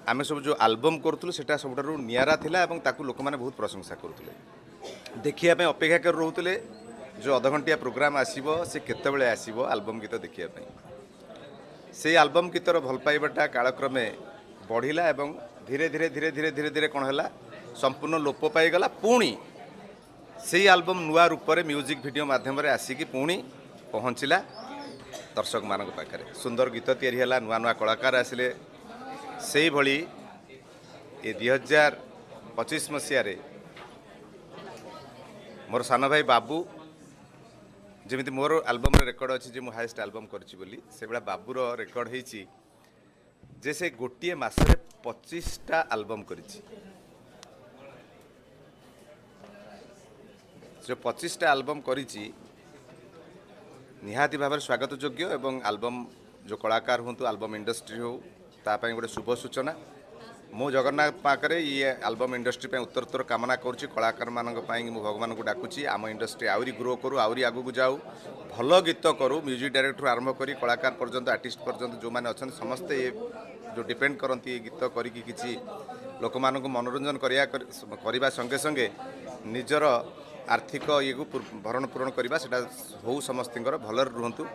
आमे सब जो आलबम करूँ से सब निरा थिला लोक मैंने बहुत प्रशंसा करुले देखिया अपेक्षा कर रोते जो अध घंटिया प्रोग्राम आसब से केतबेले आसब आलबम गीत देखिए से आलबम गीतर भल पाइबाटा कालक्रमे बढ़िला एवं धीरे धीरे धीरे धीरे धीरे धीरे कौन है संपूर्ण लोप पाईगला पुणी से आलबम नुआ रूप में म्यूजिक वीडियो माध्यम आसिकी पुणी पहुँचला दर्शक मान पाखे सुंदर गीत या नुआ नुआ कलाकार आसिले से भली ये 2025 मसीह मोर सान भाई बाबू जमी मोर आलबम रेकर्ड अच्छी जो मुझे हाएस्ट आलबम करछि बोली से भाया बाबूर रेकर्ड होइछि जे से गोटे मासरे 25टा आलबम करिछि जो 25टा आलबम करिछि निहाती भाव स्वागत योग्य एवं आलबम जो कलाकार हूँ आलबम इंडस्ट्री हो तापाई गोटे शुभ सूचना मु जगन्नाथ पाखे ये आलबम इंडस्ट्री उत्तरोत्तर कामना करुच्ची कलाकार मानक मु भगवान को डाकुची आम इंडस्ट्री आहरी ग्रो करूँ आहरी आगू जाऊ भल गीत करूँ म्यूजिक डायरेक्टर आरंभ करी कलाकार पर्यंत आर्टिस्ट पर्यंत जो मैंने अच्छा समस्ते ये जो डिपेंड करती गीत करी लोक मान मनोरंजन करने संगे संगे निजर आर्थिक ये भरण पूरण करवा हो समस्त भल रुहतु।